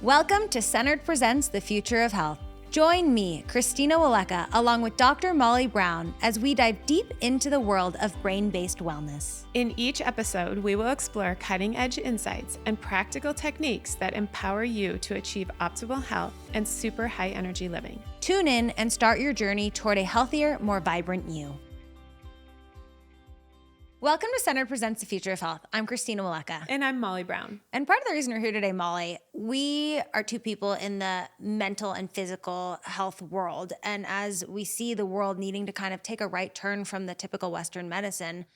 Welcome to Centered Presents The Future of Health. Join me, Christina Walecka, along with Dr. Molly Brown, as we dive deep into the world of brain-based wellness. In each episode, we will explore cutting-edge insights and practical techniques that empower you to achieve optimal health and super high-energy living. Tune in and start your journey toward a healthier, more vibrant you. Welcome to Centered Presents The Future of Health. I'm Christina Walecka. And I'm Molly Brown. And part of the reason we're here today, Molly, we are two people in the mental and physical health world. And as we see the world needing to kind of take a right turn from the typical Western medicine,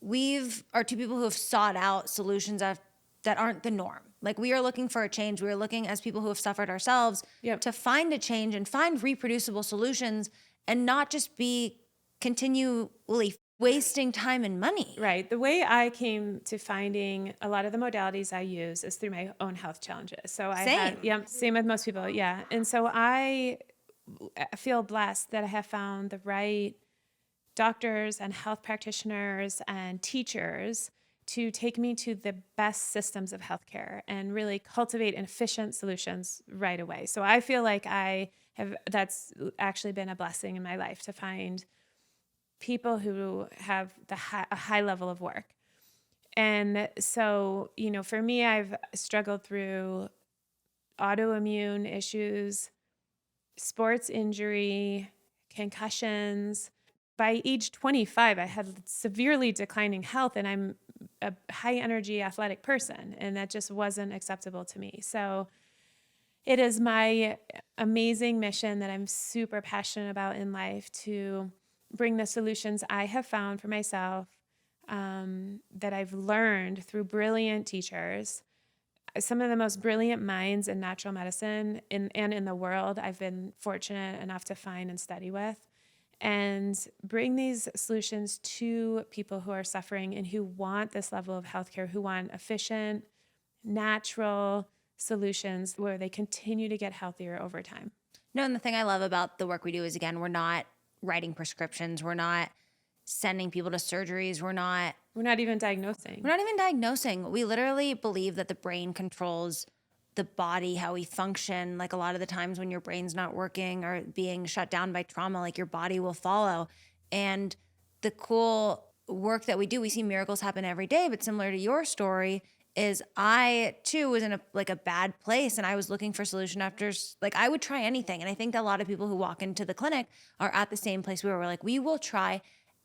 are two people who have sought out solutions that aren't the norm. Like, we are looking for a change. We are looking, as people who have suffered ourselves, to find a change and find reproducible solutions and not just be continually wasting time and money. Right. The way I came to finding a lot of the modalities I use is through my own health challenges. So same with most people. Yeah. And so I feel blessed that I have found the right doctors and health practitioners and teachers to take me to the best systems of healthcare and really cultivate efficient solutions right away. So I feel like that's actually been a blessing in my life to find people who have a high level of work. And so, for me, I've struggled through autoimmune issues, sports injury, concussions. By age 25, I had severely declining health, and I'm a high energy athletic person, and that just wasn't acceptable to me. So it is my amazing mission that I'm super passionate about in life to bring the solutions I have found for myself, that I've learned through brilliant teachers, some of the most brilliant minds in natural medicine and in the world I've been fortunate enough to find and study with, and bring these solutions to people who are suffering and who want this level of healthcare, who want efficient, natural solutions where they continue to get healthier over time. No, and the thing I love about the work we do is, again, we're not writing prescriptions. We're not sending people to surgeries. We're not even diagnosing. We literally believe that the brain controls the body, how we function. Like, a lot of the times when your brain's not working or being shut down by trauma, like, your body will follow. And the cool work that we do, we see miracles happen every day. But similar to your story, is I too was in a bad place, and I was looking for solution after, like, I would try anything. And I think that a lot of people who walk into the clinic are at the same place we were. We're like, we will try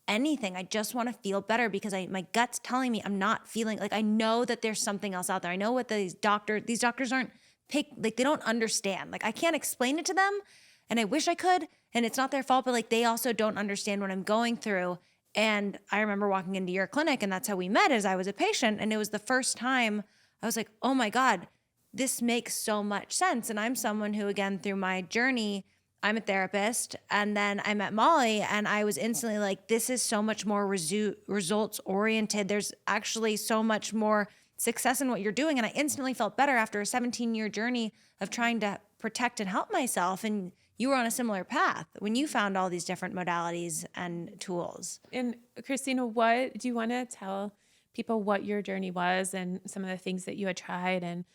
anything. I just want to feel better because my gut's telling me I'm not feeling, like, I know that there's something else out there. I know what these doctors aren't they don't understand. Like, I can't explain it to them, and I wish I could, and it's not their fault, but like, they also don't understand what I'm going through. And I remember walking into your clinic, and that's how we met, as I was a patient. And it was the first time I was like, oh my God, this makes so much sense. And I'm someone who, again, through my journey, I'm a therapist. And then I met Molly, and I was instantly like, this is so much more results oriented. There's actually so much more success in what you're doing. And I instantly felt better after a 17-year journey of trying to protect and help myself. And you were on a similar path when you found all these different modalities and tools. And Christina, what do you want to tell people what your journey was and some of the things that you had tried and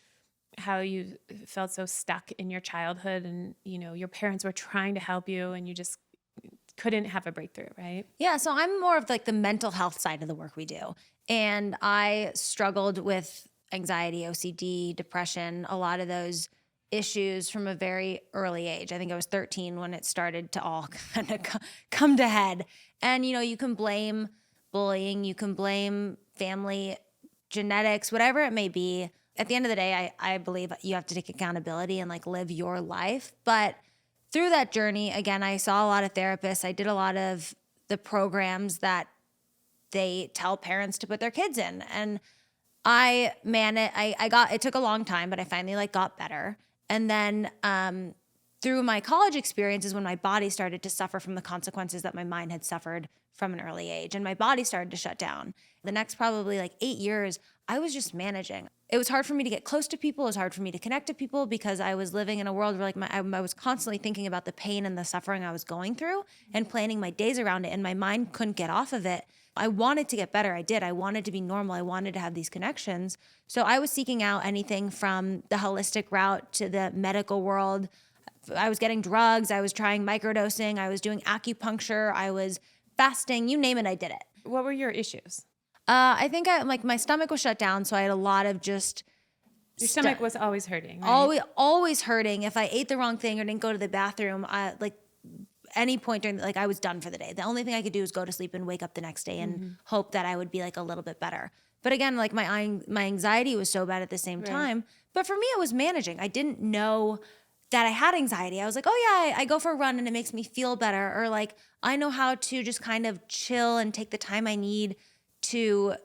how you felt so stuck in your childhood, and, your parents were trying to help you and you just couldn't have a breakthrough, right? Yeah. So I'm more of like the mental health side of the work we do. And I struggled with anxiety, OCD, depression, a lot of those issues from a very early age. I think I was 13 when it started to all kind of come to head. And, you can blame bullying, you can blame family genetics, whatever it may be. At the end of the day, I believe you have to take accountability and like live your life. But through that journey, again, I saw a lot of therapists. I did a lot of the programs that they tell parents to put their kids in. And it took a long time, but I finally got better. And then through my college experiences, when my body started to suffer from the consequences that my mind had suffered from an early age, and my body started to shut down. The next probably 8 years, I was just managing. It was hard for me to get close to people. It was hard for me to connect to people because I was living in a world where I was constantly thinking about the pain and the suffering I was going through and planning my days around it, and my mind couldn't get off of it. I wanted to get better. I did. I wanted to be normal. I wanted to have these connections. So I was seeking out anything from the holistic route to the medical world. I was getting drugs. I was trying microdosing. I was doing acupuncture. I was fasting. You name it, I did it. What were your issues? I think my stomach was shut down. So I had a lot of just... Your stomach was always hurting, right? Always hurting. If I ate the wrong thing or didn't go to the bathroom, any point during, I was done for the day. The only thing I could do was go to sleep and wake up the next day and hope that I would be a little bit better. But again, my anxiety was so bad at the same time. But for me, it was managing. I didn't know that I had anxiety. I was like, oh yeah, I go for a run and it makes me feel better. Or I know how to just kind of chill and take the time I need to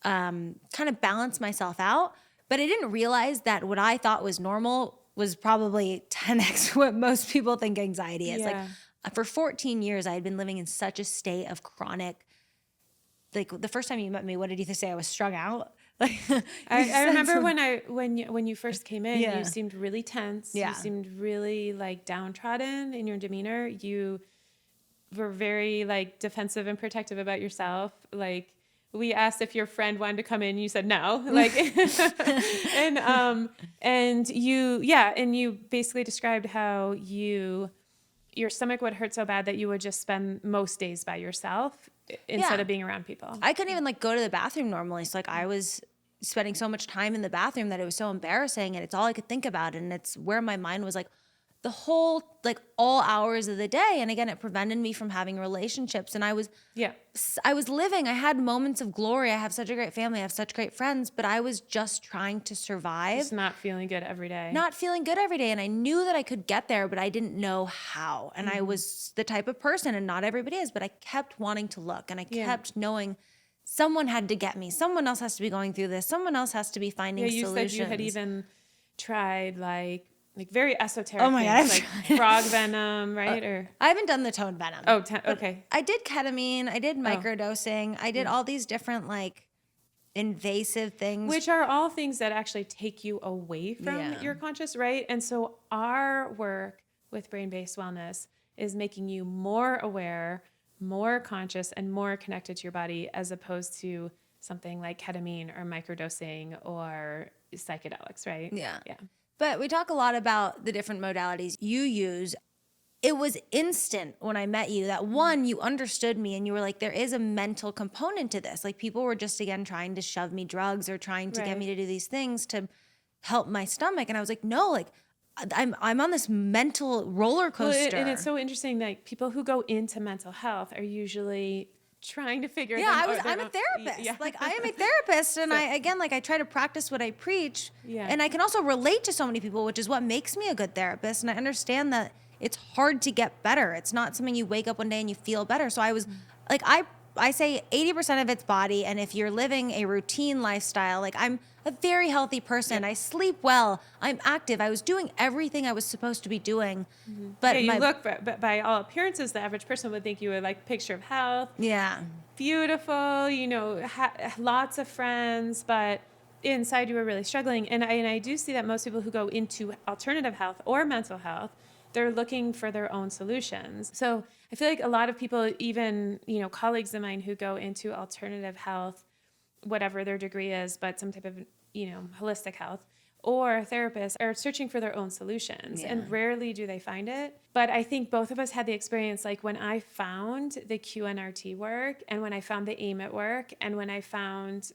kind of balance myself out. But I didn't realize that what I thought was normal was probably 10x what most people think anxiety is. Yeah. For 14 years, I had been living in such a state of chronic, the first time you met me, what did you say? I was strung out. I remember when you first came in, Yeah. you seemed really tense. Yeah. You seemed really downtrodden in your demeanor. You were very defensive and protective about yourself. We asked if your friend wanted to come in, you said no. And you basically described how your stomach would hurt so bad that you would just spend most days by yourself instead of being around people. I couldn't even go to the bathroom normally. So I was spending so much time in the bathroom that it was so embarrassing, and it's all I could think about. And it's where my mind was the whole, all hours of the day. And again, it prevented me from having relationships. And I was living, I had moments of glory. I have such a great family. I have such great friends, but I was just trying to survive. Just not feeling good every day. Not feeling good every day. And I knew that I could get there, but I didn't know how. And I was the type of person, and not everybody is, but I kept wanting to look, and I kept knowing someone had to get me. Someone else has to be going through this. Someone else has to be finding solutions. You said you had even tried very esoteric things, frog venom, right? I haven't done the tone venom. Oh, okay. I did ketamine. I did microdosing. I did all these different invasive things. Which are all things that actually take you away from your conscious, right? And so our work with brain-based wellness is making you more aware, more conscious, and more connected to your body, as opposed to something like ketamine or microdosing or psychedelics, right? Yeah. But we talk a lot about the different modalities you use. It was instant when I met you that one, you understood me, and you were there is a mental component to this. People were just, again, trying to shove me drugs or trying to get me to do these things to help my stomach. And I was no, I'm on this mental roller coaster. Well, and it's so interesting that people who go into mental health are usually trying to figure them out. I'm a therapist. I am a therapist, and I try to practice what I preach. Yeah. And I can also relate to so many people, which is what makes me a good therapist. And I understand that it's hard to get better. It's not something you wake up one day and you feel better. So I was I say 80% of it's body, and if you're living a routine lifestyle, I'm a very healthy person. Yeah. I sleep well. I'm active. I was doing everything I was supposed to be doing. But but by all appearances, the average person would think you were picture of health. Yeah. Beautiful, lots of friends, but inside you were really struggling. And I do see that most people who go into alternative health or mental health, they're looking for their own solutions. So I feel a lot of people, even, colleagues of mine who go into alternative health, whatever their degree is, but some type of, holistic health or therapists, are searching for their own solutions. And rarely do they find it. But I think both of us had the experience, when I found the QNRT work, and when I found the AMIT work, and when I found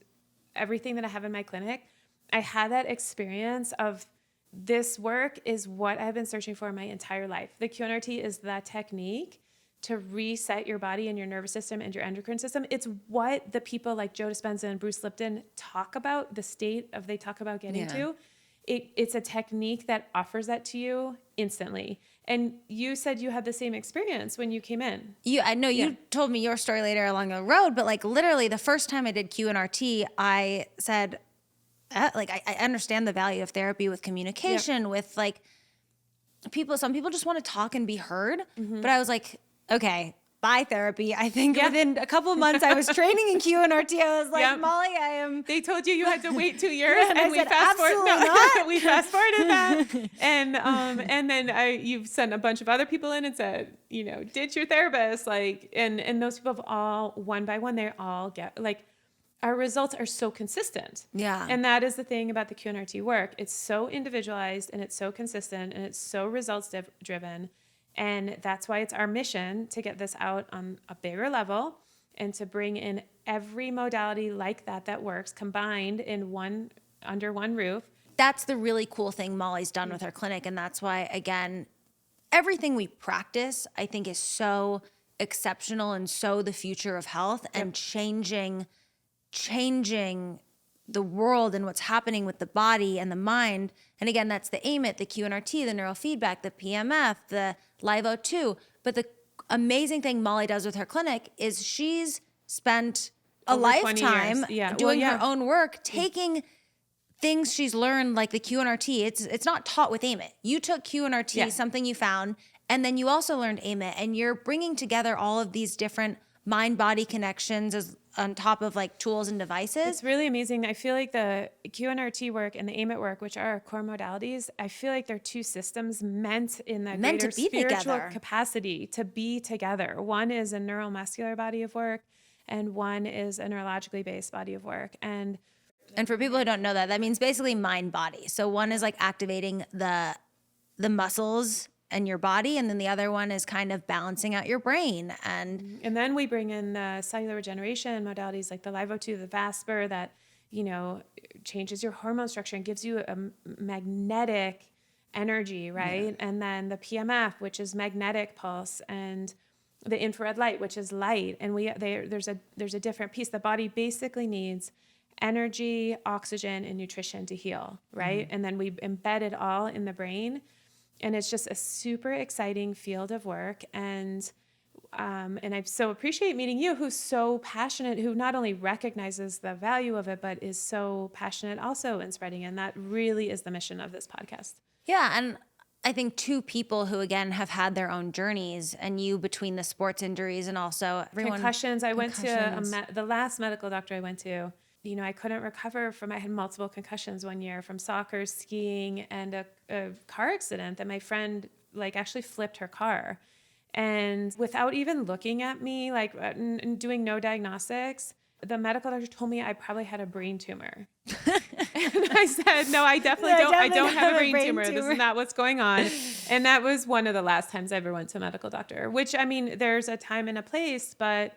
everything that I have in my clinic, I had that experience of, this work is what I've been searching for my entire life. The QNRT is that technique to reset your body and your nervous system and your endocrine system. It's what the people like Joe Dispenza and Bruce Lipton talk about, the state of they talk about getting to. It's a technique that offers that to you instantly. And you said you had the same experience when you came in. I know you told me your story later along the road, but literally the first time I did QNRT, I said, I understand the value of therapy with communication, with some people just want to talk and be heard. But I was okay, by therapy. I think within a couple of months I was training in QNRT. I was like, Molly, I am. They told you had to wait 2 years, and we fast forwarded. We fast forwarded that, and then you've sent a bunch of other people in and said, ditch your therapist, and those people have all one by one, they all get our results are so consistent. Yeah. And that is the thing about the QNRT work. It's so individualized and it's so consistent and it's so results driven. And that's why it's our mission to get this out on a bigger level and to bring in every modality like that works combined in under one roof. That's the really cool thing Molly's done with her clinic. And that's why, again, everything we practice, I think, is so exceptional and so the future of health and changing the world and what's happening with the body and the mind. And again, that's the AMIT, the QNRT, the neurofeedback, the PMF, the LiveO2. But the amazing thing Molly does with her clinic is she's spent a lifetime doing her own work, taking things she's learned like the QNRT. It's not taught with AMIT. You took QNRT, something you found, and then you also learned AMIT, and you're bringing together all of these different mind-body connections as on top of tools and devices. It's really amazing. I feel like the QNRT work and the AMIT work, which are our core modalities, I feel like they're two systems meant in the greater spiritual capacity to be together. One is a neuromuscular body of work, and one is a neurologically based body of work. And for people who don't know that means basically mind-body. So one is activating the muscles and your body, and then the other one is kind of balancing out your brain. And then we bring in the cellular regeneration modalities like the LiveO2, the Vasper, that changes your hormone structure and gives you a magnetic energy, right? And then the PMF, which is magnetic pulse, and the infrared light, which is light. And there's a different piece. The body basically needs energy, oxygen, and nutrition to heal, right? And then we embed it all in the brain. And it's just a super exciting field of work. And I so appreciate meeting you, who's so passionate, who not only recognizes the value of it, but is so passionate also in spreading it. And that really is the mission of this podcast. Yeah. And I think two people who, again, have had their own journeys, and you between the sports injuries and also concussions. I went to the last medical doctor I went to. I couldn't recover I had multiple concussions one year from soccer, skiing, and a car accident that my friend actually flipped her car. And without even looking at me, and doing no diagnostics, the medical doctor told me I probably had a brain tumor. And I said, no, I definitely don't. I don't have a brain tumor. This is not what's going on. And that was one of the last times I ever went to a medical doctor, which, there's a time and a place, but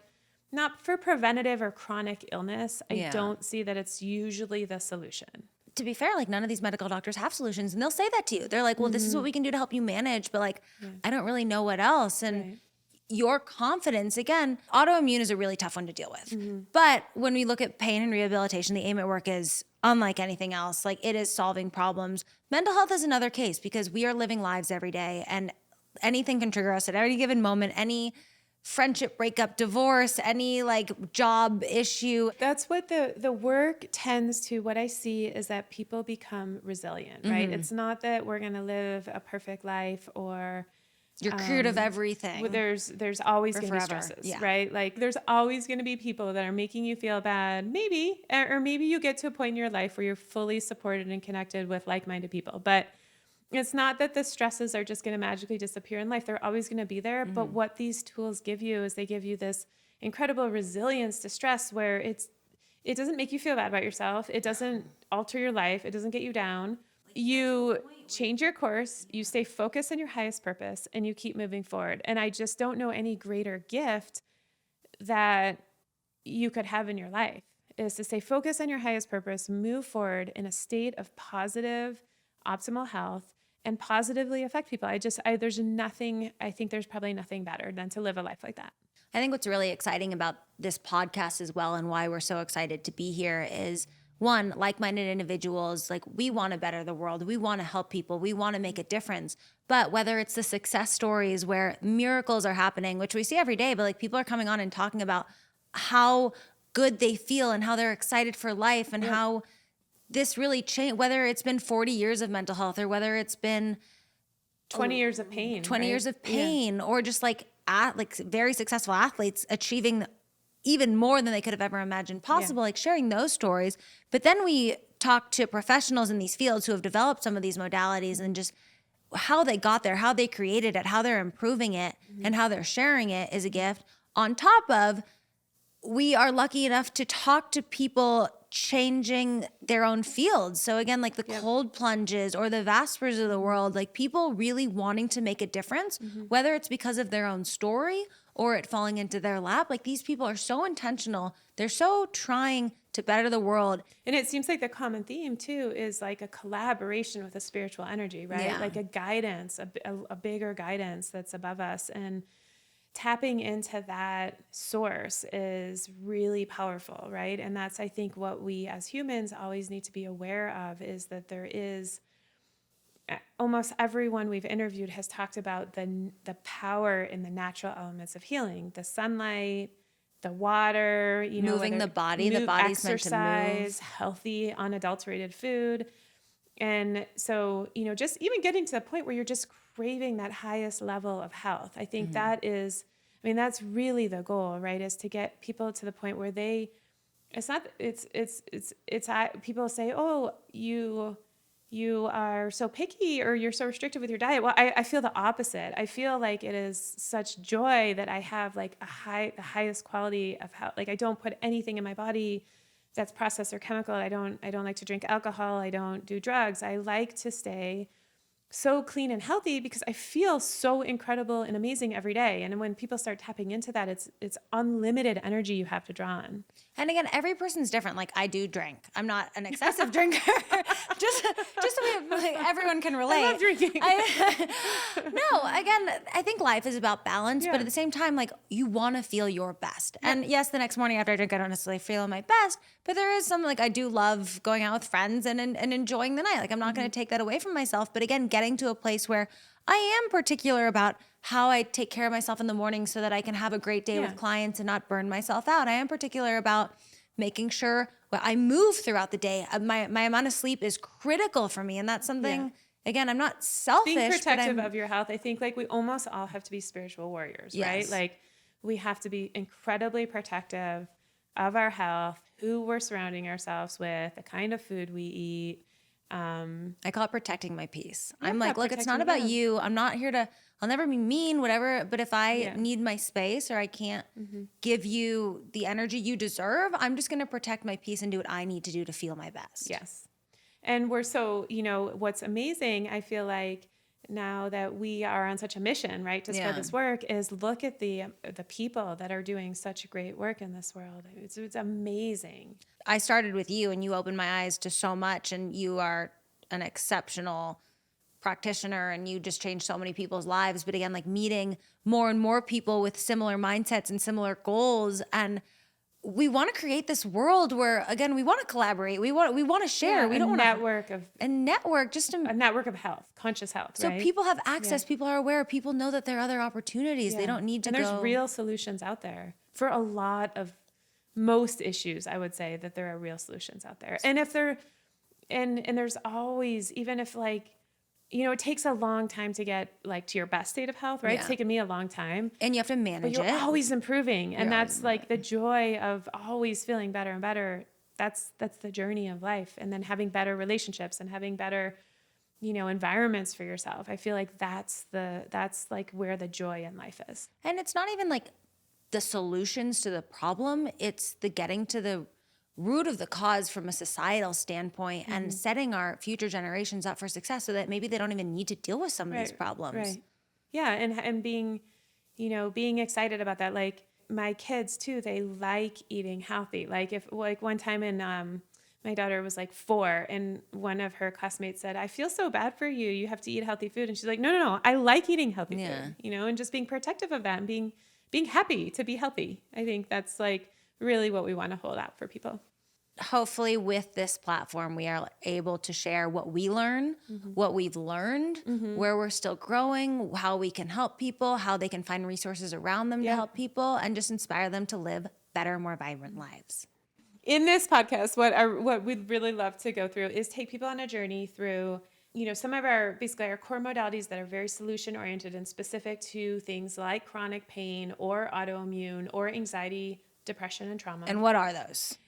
not for preventative or chronic illness. I don't see that it's usually the solution. To be fair, none of these medical doctors have solutions, and they'll say that to you. They're like, well, this is what we can do to help you manage, but I don't really know what else. And your confidence, again, autoimmune is a really tough one to deal with. But when we look at pain and rehabilitation, the AMIT work is unlike anything else. It is solving problems. Mental health is another case because we are living lives every day, and anything can trigger us at any given moment, any friendship breakup, divorce, any job issue. That's what the work tends to, what I see is that people become resilient, right? It's not that we're going to live a perfect life or you're cured of everything. There's always going to be stresses, right? There's always going to be people that are making you feel bad, maybe, or maybe you get to a point in your life where you're fully supported and connected with like-minded people. But it's not that the stresses are just going to magically disappear in life. They're always going to be there. But what these tools give you is they give you this incredible resilience to stress where it doesn't make you feel bad about yourself. It doesn't alter your life. It doesn't get you down. You change your course, you stay focused on your highest purpose, and you keep moving forward. And I just don't know any greater gift that you could have in your life is to stay focused on your highest purpose, move forward in a state of positive, optimal health, and positively affect people. I think there's probably nothing better than to live a life like that. I think what's really exciting about this podcast as well, and why we're so excited to be here, is one, like-minded individuals, we want to better the world. We want to help people. We want to make a difference. But whether it's the success stories where miracles are happening, which we see every day, but people are coming on and talking about how good they feel and how they're excited for life and how this really changed, whether it's been 40 years of mental health or whether it's been 20 years of pain, 20 years of pain, or just like very successful athletes achieving even more than they could have ever imagined possible, like sharing those stories. But then we talk to professionals in these fields who have developed some of these modalities and just how they got there, how they created it, how they're improving it, and how they're sharing it is a gift. On top of, we are lucky enough to talk to people changing their own fields. So again, like the cold plunges or the Vaspers of the world, like people really wanting to make a difference, whether it's because of their own story or it falling into their lap. Like these people are so intentional. They're so trying to better the world. And it seems like the common theme too is like a collaboration with a spiritual energy, right? Yeah. Like a guidance, a bigger guidance that's above us. And tapping into that source is really powerful, right? And that's, I think, what we as humans always need to be aware of, is that there is, almost everyone we've interviewed has talked about the power in the natural elements of healing, the sunlight, the water, moving the body, the body's meant to move. Exercise, healthy, unadulterated food. And so, just even getting to the point where you're just craving that highest level of health. I think that's really the goal, right? Is to get people to the point where people say, oh, you are so picky or you're so restricted with your diet. Well, I feel the opposite. I feel like it is such joy that I have like the highest quality of health. Like I don't put anything in my body that's processed or chemical. I don't like to drink alcohol. I don't do drugs. I like to stay so clean and healthy because I feel so incredible and amazing every day. And when people start tapping into that, it's unlimited energy you have to draw on. And again, every person's different. Like I do drink. I'm not an excessive drinker. just so everyone can relate. I love drinking. No, again, I think life is about balance, but at the same time, like you want to feel your best. And yes, the next morning after I drink, I don't necessarily feel my best, but there is some, like I do love going out with friends and enjoying the night. Like I'm not going to take that away from myself. But again, getting to a place where I am particular about how I take care of myself in the morning so that I can have a great day with clients and not burn myself out. I am particular about making sure I move throughout the day. My amount of sleep is critical for me. And that's something, again, I'm not selfish. Being protective of your health. I think like we almost all have to be spiritual warriors, right? Like we have to be incredibly protective of our health, who we're surrounding ourselves with, the kind of food we eat. I call it protecting my peace. I'm like, look, it's not about you. I'm not here I'll never be mean, whatever. But if I need my space or I can't give you the energy you deserve, I'm just going to protect my peace and do what I need to do to feel my best. Yes. And we're so, what's amazing, I feel like now that we are on such a mission, right, to spread this work, is look at the people that are doing such great work in this world. It's amazing. I started with you and you opened my eyes to so much, and you are an exceptional practitioner and you just changed so many people's lives. But again, like meeting more and more people with similar mindsets and similar goals, and we want to create this world where, again, we want to collaborate. We want to share. We don't want a network, just a network of health, conscious health. So right? people have access. People are aware. People know that there are other opportunities. They don't need to go. And there's real solutions out there for a lot of most issues. I would say that there are real solutions out there. And if there, and there's always, even if like, it takes a long time to get like to your best state of health, right? It's taken me a long time. And you have to manage it. You're always improving. And You're that's like the joy of always feeling better and better. That's the journey of life. And then having better relationships and having better, environments for yourself. I feel like that's like where the joy in life is. And it's not even like the solutions to the problem. It's the getting to the root of the cause from a societal standpoint and setting our future generations up for success so that maybe they don't even need to deal with some of these problems. Right. Yeah. And being, being excited about that. Like my kids too, they like eating healthy. Like one time my daughter was like 4 and one of her classmates said, I feel so bad for you. You have to eat healthy food. And she's like, no. I like eating healthy food, and just being protective of that and being happy to be healthy. I think that's like really what we want to hold out for people. Hopefully with this platform, we are able to share what we learn, what we've learned, where we're still growing, how we can help people, how they can find resources around them to help people, and just inspire them to live better, more vibrant lives. In this podcast, what we'd really love to go through is take people on a journey through some of our core modalities that are very solution oriented and specific to things like chronic pain or autoimmune or anxiety, depression, and trauma. And what are those?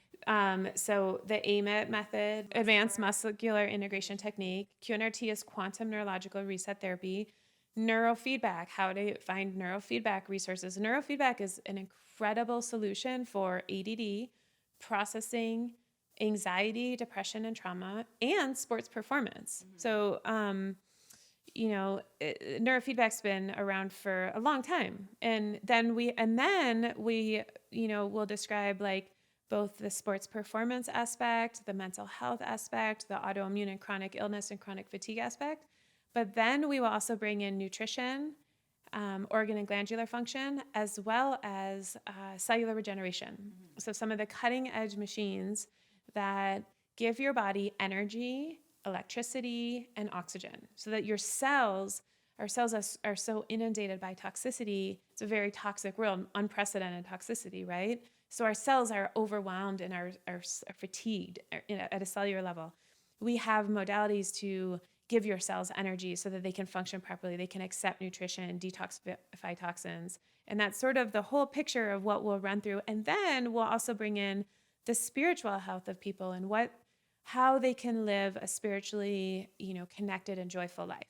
So the AMIT method, advanced muscular integration technique. QNRT is quantum neurological reset therapy. Neurofeedback, how to find neurofeedback resources. Neurofeedback is an incredible solution for ADD, processing, anxiety, depression, and trauma, and sports performance. So, neurofeedback's been around for a long time. And then we will describe like both the sports performance aspect, the mental health aspect, the autoimmune and chronic illness and chronic fatigue aspect. But then we will also bring in nutrition, organ and glandular function, as well as cellular regeneration. So some of the cutting edge machines that give your body energy, electricity, and oxygen so that our cells are so inundated by toxicity. It's a very toxic world, unprecedented toxicity, right? So our cells are overwhelmed and are fatigued at a cellular level. We have modalities to give your cells energy so that they can function properly. They can accept nutrition, detoxify toxins. And that's sort of the whole picture of what we'll run through. And then we'll also bring in the spiritual health of people and how they can live a spiritually, connected and joyful life.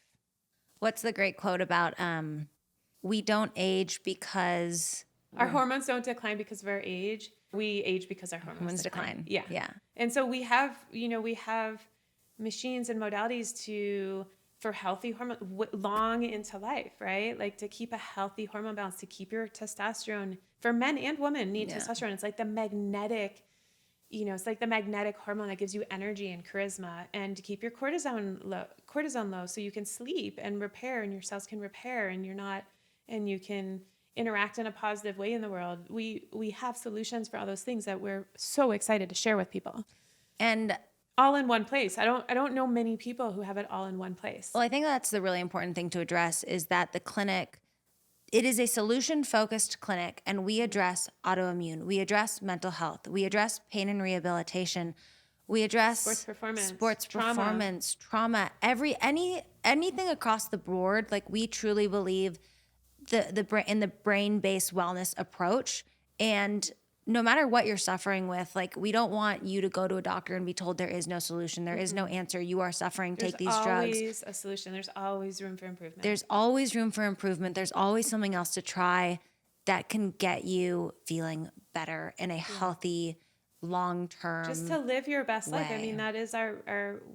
What's the great quote about we don't age because our hormones don't decline because of our age. We age because our hormones decline. Yeah. And so we have machines and modalities for healthy hormone long into life, right? Like to keep a healthy hormone balance, to keep your testosterone. For men and women need testosterone. It's like the magnetic hormone that gives you energy and charisma, and to keep your cortisone low so you can sleep and repair, and your cells can repair, and you can interact in a positive way in the world. We have solutions for all those things that we're so excited to share with people. And all in one place. I don't know many people who have it all in one place. Well, I think that's the really important thing to address is that the clinic, it is a solution-focused clinic, and we address autoimmune, we address mental health, we address pain and rehabilitation, we address sports performance, trauma, anything across the board. Like we truly believe in the brain-based wellness approach. And no matter what you're suffering with, like we don't want you to go to a doctor and be told there is no solution, there is no answer, you are suffering, take these drugs. There's always a solution. There's always room for improvement. There's always room for improvement. There's always something else to try that can get you feeling better in a healthy, long-term just to live your best life. way. I mean, that is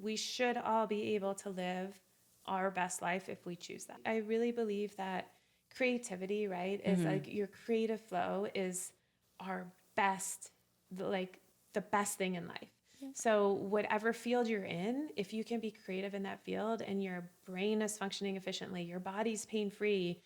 we should all be able to live our best life if we choose that. I really believe that creativity, right, is like your creative flow is our best, like the best thing in life. Yeah. So whatever field you're in, if you can be creative in that field and your brain is functioning efficiently, your body's pain-free,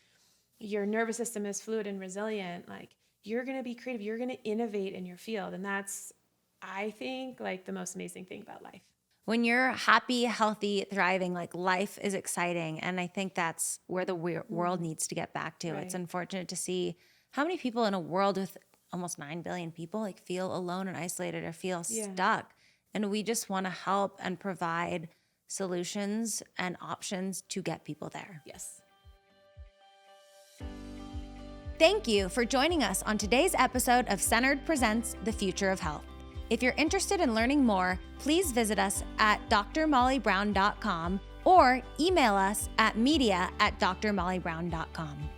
your nervous system is fluid and resilient, like you're going to be creative, you're going to innovate in your field. And that's, I think, like the most amazing thing about life. When you're happy, healthy, thriving, like life is exciting. And I think that's where the world needs to get back to. Right. It's unfortunate to see how many people in a world with almost 9 billion people like feel alone and isolated or feel stuck. And we just want to help and provide solutions and options to get people there. Yes. Thank you for joining us on today's episode of Centered Presents The Future of Health. If you're interested in learning more, please visit us at drmollybrown.com or email us at media@drmollybrown.com.